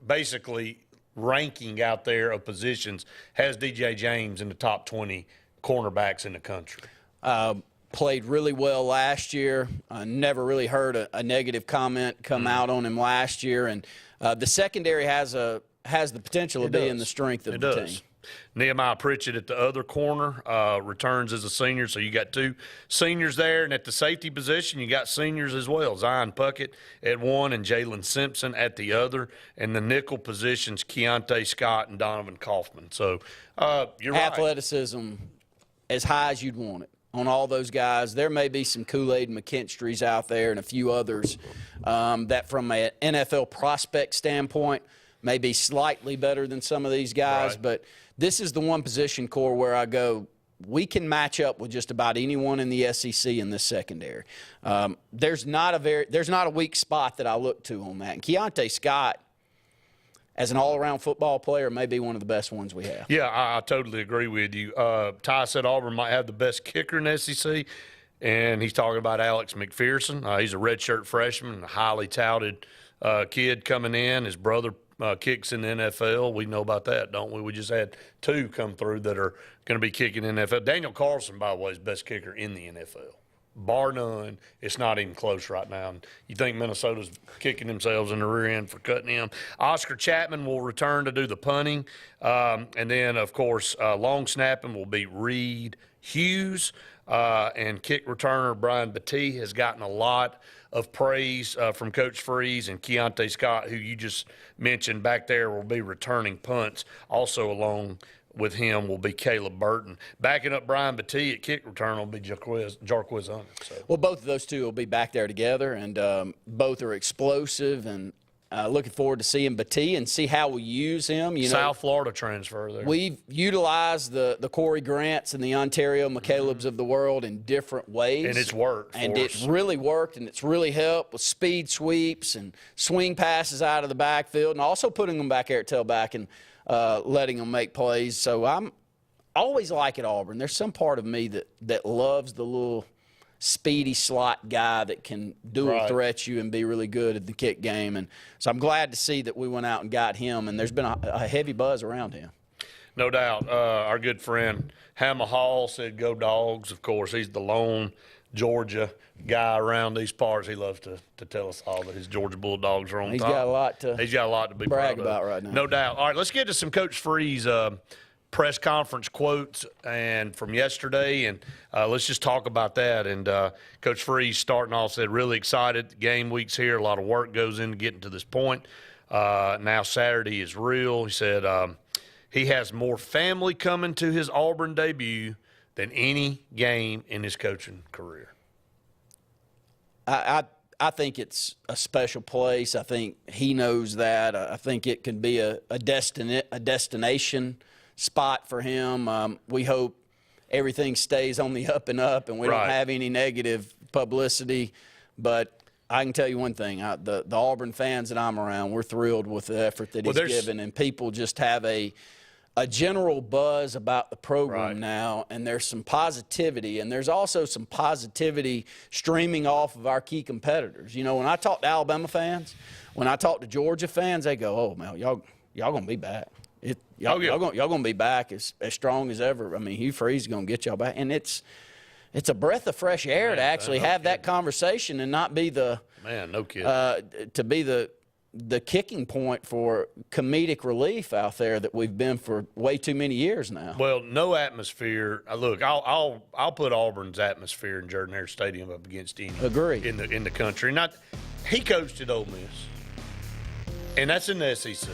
basically ranking out there of positions has DJ James in the top 20 cornerbacks in the country. Played really well last year. Never really heard a negative comment come out on him last year. And the secondary has the potential of being the strength of the team. Nehemiah Pritchett at the other corner returns as a senior, so you got two seniors there. And at the safety position, you got seniors as well. Zion Puckett at one and Jalen Simpson at the other. And the nickel positions, Keontae Scott and Donovan Kaufman. So you're right. Athleticism as high as you'd want it on all those guys. There may be some Kool-Aid McKinstry's out there and a few others that from an NFL prospect standpoint may be slightly better than some of these guys, but this is the one position core where I go, we can match up with just about anyone in the SEC in this secondary. There's not a weak spot that I look to on that. And Keontae Scott, as an all-around football player, may be one of the best ones we have. Yeah, I totally agree with you. Ty said Auburn might have the best kicker in the SEC, and he's talking about Alex McPherson. He's a redshirt freshman, a highly touted kid coming in. His brother kicks in the NFL. We know about that, don't we? We just had 2 come through that are going to be kicking in the NFL. Daniel Carlson, by the way, is the best kicker in the NFL. Bar none. It's not even close right now. And you think Minnesota's kicking themselves in the rear end for cutting him. Oscar Chapman will return to do the punting. And then, of course, long snapping will be Reed Hughes. And kick returner Brian Battie has gotten a lot of praise from Coach Freeze, and Keontae Scott, who you just mentioned back there, will be returning punts. Also along with him will be Caleb Burton. Backing up Brian Battie at kick return will be Jarquiz Hunter. So. Well, both of those two will be back there together, and both are explosive, and looking forward to seeing Battie and see how we use him. You know, South Florida transfer there. We've utilized the Corey Grants and the Ontario McCalebs of the world in different ways. And it's worked for And us. it's really worked, and it's really helped with speed sweeps and swing passes out of the backfield, and also putting them back there at tailback and letting them make plays. So I'm always like at Auburn. There's some part of me that loves the little speedy slot guy that can dual threat you and be really good at the kick game. And so I'm glad to see that we went out and got him, and there's been a heavy buzz around him. No doubt. Our good friend Hammer Hall said go Dogs. Of course, he's the lone Georgia guy around these parts. He loves to tell us all that his Georgia Bulldogs are on He's top. got a lot to be brag proud of. about right now. No doubt. All right, let's get to some Coach Freeze press conference quotes and from yesterday, and let's just talk about that. And Coach Freeze starting off said, really excited. The game week's here. A lot of work goes into getting to this point. Now Saturday is real. He said he has more family coming to his Auburn debut than any game in his coaching career. I think it's a special place. I think he knows that. I think it can be a destination spot for him. We hope everything stays on the up and up, and we don't have any negative publicity. But I can tell you one thing: the Auburn fans that I'm around, we're thrilled with the effort that he's given, and people just have a general buzz about the program now, and there's some positivity, and there's also some positivity streaming off of our key competitors. You know, when I talk to Alabama fans, when I talk to Georgia fans, they go, "Oh man, y'all gonna be back. Y'all gonna be back as strong as ever." I mean, Hugh Freeze is gonna get y'all back, and it's a breath of fresh air to actually have that conversation and not be the to be the kicking point for comedic relief out there that we've been for way too many years now. Well, no atmosphere. Look, I'll put Auburn's atmosphere in Jordan-Hare Stadium up against any in the country. He coached at Ole Miss, and that's in the SEC,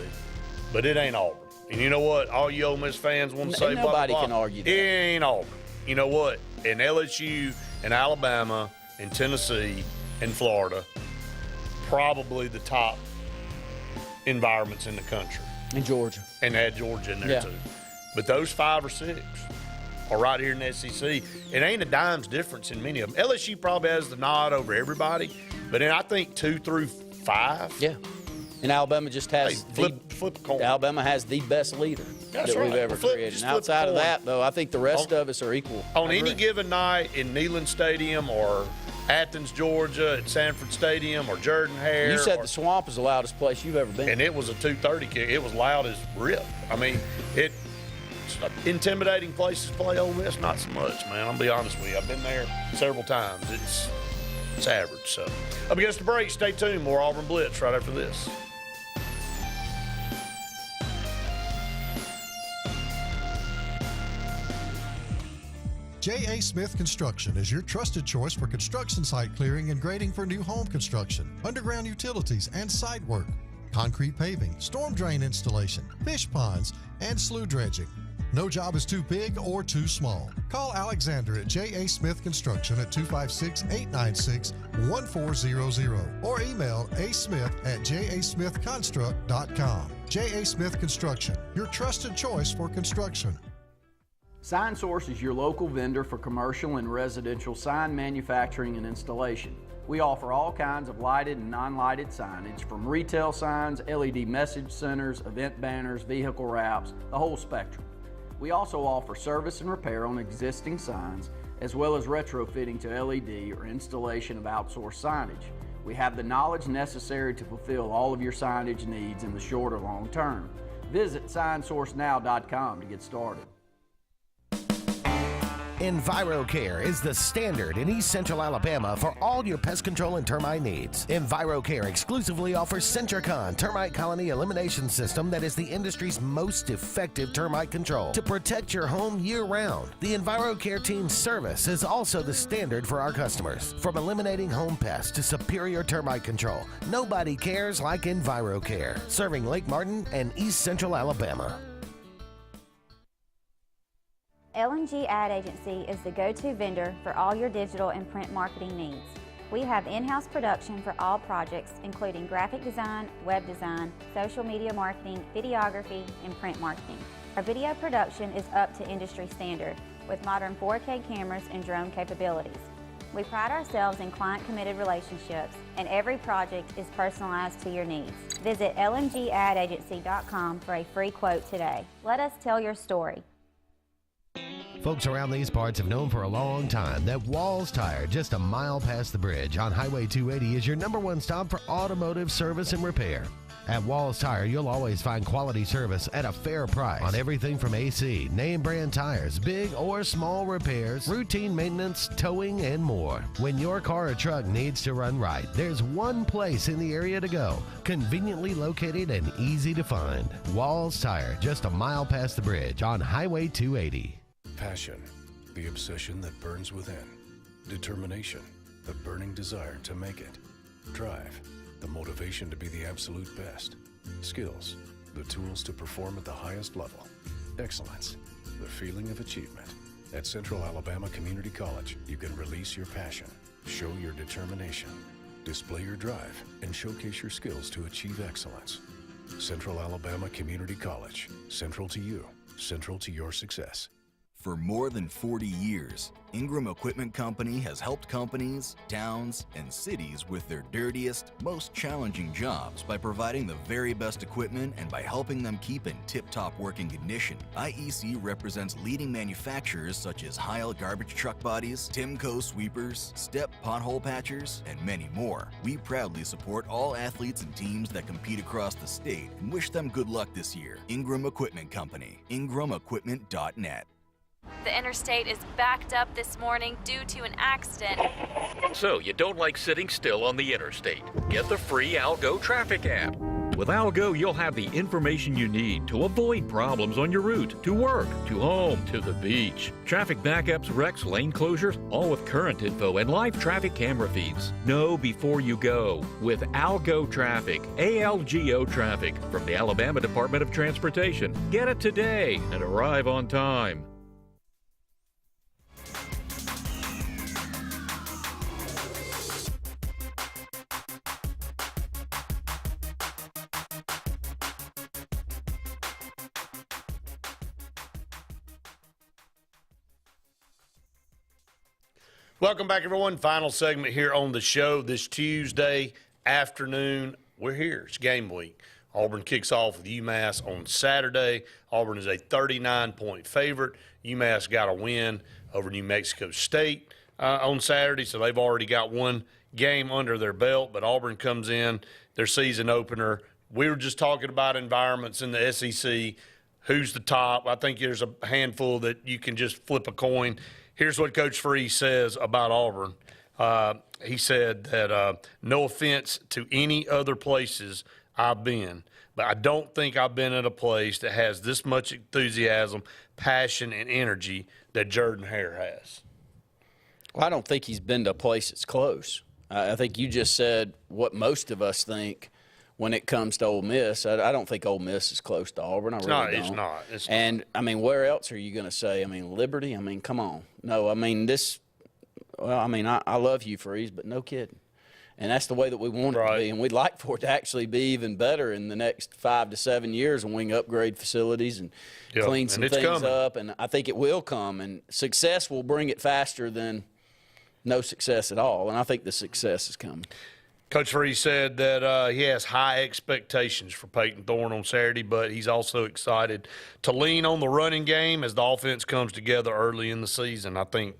but it ain't Auburn. And you know what? All you Ole Miss fans want to say, nobody blah, blah, can blah. argue that. It ain't Auburn. You know what? In LSU and Alabama and Tennessee and Florida, probably the top environments in the country. In Georgia. And add Georgia in there too. But those 5 or 6 are right here in the SEC. It ain't a dime's difference in many of them. LSU probably has the nod over everybody, but then I think 2 through 5. Yeah. And Alabama just has flip coin. Alabama has the best leader that we've ever created. And outside of that, though, I think the rest of us are equal. On any given night in Neyland Stadium or Athens, Georgia, at Sanford Stadium or Jordan-Hare. You said the Swamp is the loudest place you've ever been. And it was a 2:30 kick. It was loud as rip. I mean, it's intimidating places to play Ole Miss, not so much, man. I'll be honest with you. I've been there several times. It's average. So up against the break, stay tuned. More Auburn Blitz right after this. J.A. Smith Construction is your trusted choice for construction site clearing and grading for new home construction, underground utilities and site work, concrete paving, storm drain installation, fish ponds, and slough dredging. No job is too big or too small. Call Alexander at J.A. Smith Construction at 256-896-1400 or email asmith@jasmithconstruct.com. J.A. Smith Construction, your trusted choice for construction. Sign Source is your local vendor for commercial and residential sign manufacturing and installation. We offer all kinds of lighted and non-lighted signage, from retail signs, LED message centers, event banners, vehicle wraps, the whole spectrum. We also offer service and repair on existing signs, as well as retrofitting to LED or installation of outsourced signage. We have the knowledge necessary to fulfill all of your signage needs in the short or long term. Visit signsourcenow.com to get started. EnviroCare is the standard in East Central Alabama for all your pest control and termite needs. EnviroCare exclusively offers Centricon termite colony elimination system that is the industry's most effective termite control to protect your home year-round. The EnviroCare team's service is also the standard for our customers. From eliminating home pests to superior termite control, nobody cares like EnviroCare, serving Lake Martin and East Central Alabama. L&G Ad Agency is the go-to vendor for all your digital and print marketing needs. We have in-house production for all projects, including graphic design, web design, social media marketing, videography, and print marketing. Our video production is up to industry standard with modern 4K cameras and drone capabilities. We pride ourselves in client-committed relationships, and every project is personalized to your needs. Visit lmgadagency.com for a free quote today. Let us tell your story. Folks around these parts have known for a long time that Walls Tire, just a mile past the bridge on Highway 280, is your #1 stop for automotive service and repair. At Walls Tire, you'll always find quality service at a fair price on everything from AC, name brand tires, big or small repairs, routine maintenance, towing, and more. When your car or truck needs to run right, there's one place in the area to go, conveniently located and easy to find. Walls Tire, just a mile past the bridge on Highway 280. Passion, the obsession that burns within. Determination, the burning desire to make it. Drive, the motivation to be the absolute best. Skills, the tools to perform at the highest level. Excellence, the feeling of achievement. At Central Alabama Community College, you can release your passion, show your determination, display your drive, and showcase your skills to achieve excellence. Central Alabama Community College, central to you, central to your success. For more than 40 years, Ingram Equipment Company has helped companies, towns, and cities with their dirtiest, most challenging jobs by providing the very best equipment and by helping them keep in tip-top working condition. IEC represents leading manufacturers such as Heil garbage truck bodies, Timco sweepers, Step pothole patchers, and many more. We proudly support all athletes and teams that compete across the state and wish them good luck this year. Ingram Equipment Company, ingramequipment.net. The interstate is backed up this morning due to an accident. So you don't like sitting still on the interstate? Get the free Algo traffic app. With Algo, you'll have the information you need to avoid problems on your route to work, to home, to the beach. Traffic backups, wrecks, lane closures, all with current info and live traffic camera feeds. Know before you go with Algo Traffic, ALGO Traffic from the Alabama Department of Transportation. Get it today and arrive on time. Welcome back, everyone. Final segment here on the show this Tuesday afternoon. We're here. It's game week. Auburn kicks off with UMass on Saturday. Auburn is a 39-point favorite. UMass got a win over New Mexico State on Saturday, so they've already got one game under their belt. But Auburn comes in, their season opener. We were just talking about environments in the SEC. Who's the top? I think there's a handful that you can just flip a coin. Here's what Coach Freeze says about Auburn. He said that no offense to any other places I've been, but I don't think I've been at a place that has this much enthusiasm, passion, and energy that Jordan Hare has. Well, I don't think he's been to a place that's close. I think you just said what most of us think when it comes to Ole Miss. I don't think Ole Miss is close to Auburn. I really don't. It's not. And, I mean, where else are you going to say? I mean, Liberty? I mean, come on. No, I mean, I love you, Freeze, but no kidding. And that's the way that we want it to be. And we'd like for it to actually be even better in the next 5 to 7 years when we can upgrade facilities and clean some things up. And I think it will come. And success will bring it faster than no success at all, and I think the success is coming. Coach Freeze said that he has high expectations for Peyton Thorne on Saturday, but he's also excited to lean on the running game as the offense comes together early in the season. I think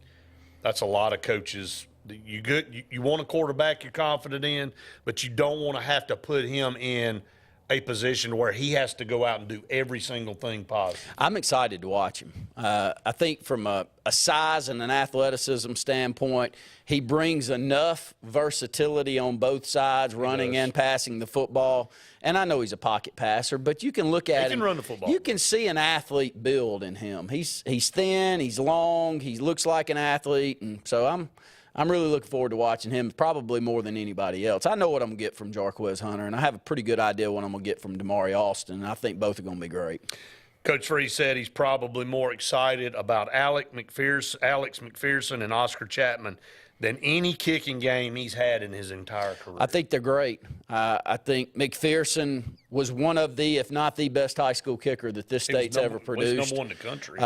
that's a lot of coaches. You want a quarterback you're confident in, but you don't want to have to put him in a position where he has to go out and do every single thing possible. I'm excited to watch him. I think from a size and an athleticism standpoint, he brings enough versatility on both sides, running and passing the football. And I know he's a pocket passer, but you can look at him. He can run the football. You can see an athlete build in him. He's thin, he's long, he looks like an athlete, and so I'm really looking forward to watching him, probably more than anybody else. I know what I'm going to get from Jarquez Hunter, and I have a pretty good idea what I'm going to get from Damari Alston, and I think both are going to be great. Coach Freeze said he's probably more excited about Alex McPherson and Oscar Chapman than any kicking game he's had in his entire career. I think they're great. I think McPherson was one of the, if not the best high school kicker that this state's ever produced. He's number one in the country.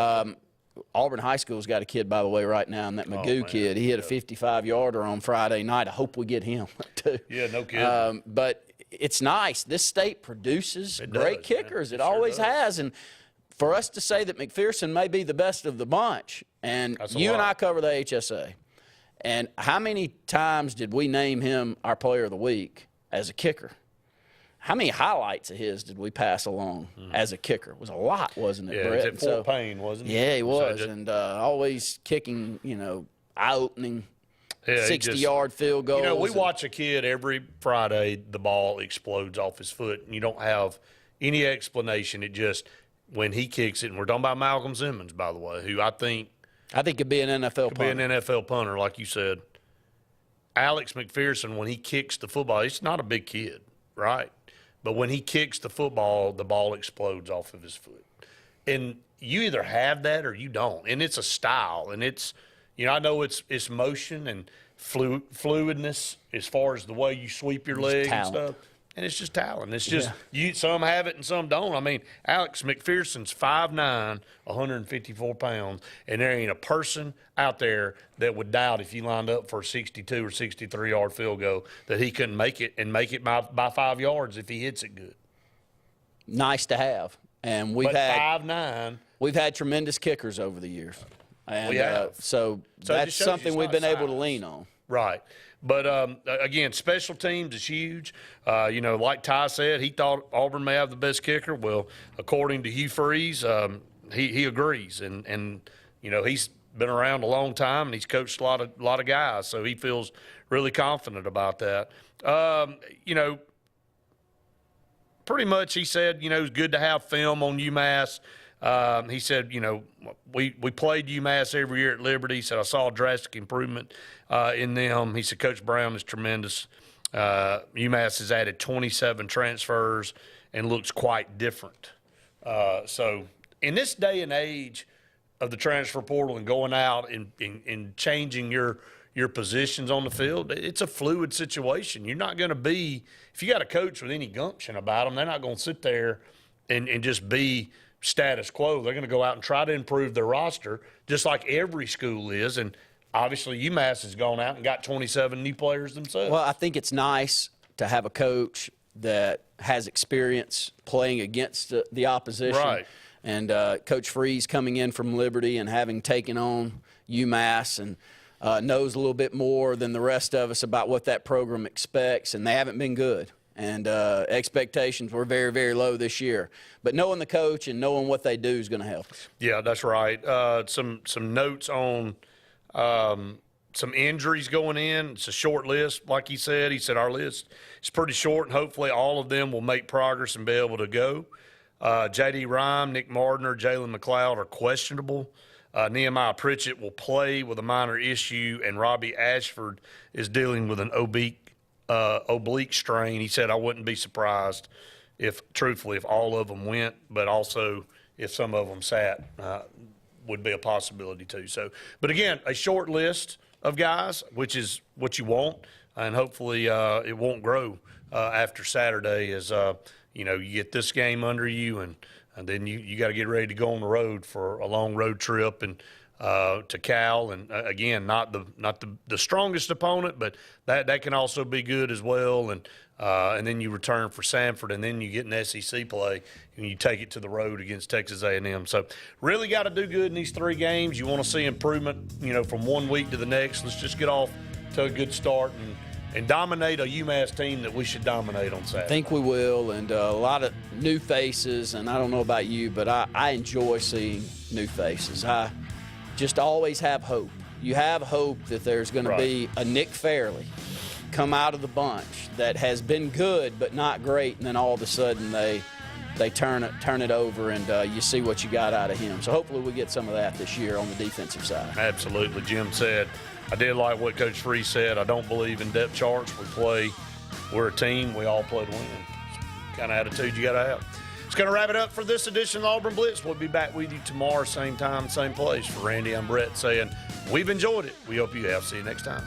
Auburn High School's got a kid, by the way, right now, and that Magoo kid. He hit a 55-yarder on Friday night. I hope we get him, too. Yeah, no kidding. But it's nice. This state produces great kickers. It always has. And for us to say that McPherson may be the best of the bunch, and you and I cover the AHSAA, and how many times did we name him our player of the week as a kicker? How many highlights of his did we pass along as a kicker? It was a lot, wasn't it, yeah, Brett? it was at Fort Payne, wasn't it? Yeah, he was, and always kicking, eye-opening 60-yard field goals. We watch a kid every Friday, the ball explodes off his foot, and you don't have any explanation. It just, when he kicks it, and we're talking about Malcolm Simmons, by the way, who I think could be an NFL punter. Be an NFL punter, like you said. Alex McPherson, when he kicks the football, he's not a big kid, right? But when he kicks the football, the ball explodes off of his foot. And you either have that or you don't. And it's a style. And it's, I know it's motion and fluidness as far as the way you sweep your leg and stuff. And it's just talent. It's just, some have it and some don't. I mean, Alex McPherson's 5'9", 154 pounds, and there ain't a person out there that would doubt if you lined up for a 62 or 63-yard field goal that he couldn't make it and make it by 5 yards if he hits it good. Nice to have. And we've had tremendous kickers over the years. And we have. So that's something we've been able to lean on. Right. But, again, special teams is huge. Like Ty said, he thought Auburn may have the best kicker. Well, according to Hugh Freeze, he agrees. And he's been around a long time, and he's coached a lot of guys, so he feels really confident about that. Pretty much he said, it's good to have film on UMass. He said, we played UMass every year at Liberty. He said, I saw a drastic improvement in them. He said, Coach Brown is tremendous. UMass has added 27 transfers and looks quite different. So in this day and age of the transfer portal and going out and changing your positions on the field, it's a fluid situation. You're not going to be – if you got a coach with any gumption about them, they're not going to sit there and just be – status quo. They're going to go out and try to improve their roster, just like every school is. And obviously UMass has gone out and got 27 new players themselves. Well, I think it's nice to have a coach that has experience playing against the opposition. Right. And Coach Freeze coming in from Liberty and having taken on UMass and knows a little bit more than the rest of us about what that program expects, and they haven't been good. And expectations were very, very low this year. But knowing the coach and knowing what they do is going to help us. Yeah, that's right. Some notes on some injuries going in. It's a short list, like he said. He said our list is pretty short, and hopefully all of them will make progress and be able to go. J.D. Rhyme, Nick Mardner, Jalen McLeod are questionable. Nehemiah Pritchett will play with a minor issue, and Robbie Ashford is dealing with an oblique strain. He said, I wouldn't be surprised if all of them went, but also if some of them sat, would be a possibility too. So, but again, a short list of guys, which is what you want, and hopefully it won't grow after Saturday as, you get this game under you, and then you got to get ready to go on the road for a long road trip and to Cal, and again, not the strongest opponent, but that can also be good as well. And then you return for Sanford, and then you get an SEC play, and you take it to the road against Texas A&M. So really got to do good in these 3 games. You want to see improvement, from one week to the next. Let's just get off to a good start and dominate a UMass team that we should dominate on Saturday. I think we will, and a lot of new faces, and I don't know about you, but I enjoy seeing new faces. I just always have hope. You have hope that there's going to be a Nick Fairley come out of the bunch that has been good but not great, and then all of a sudden they turn it over, and you see what you got out of him. So hopefully we get some of that this year on the defensive side. Absolutely. Jim said, I did like what Coach Free said. I don't believe in depth charts. We're a team. We all play to win. It's the kind of attitude you got to have. It's going to wrap it up for this edition of the Auburn Blitz. We'll be back with you tomorrow, same time, same place. For Randy, I'm Brett saying we've enjoyed it. We hope you have. See you next time.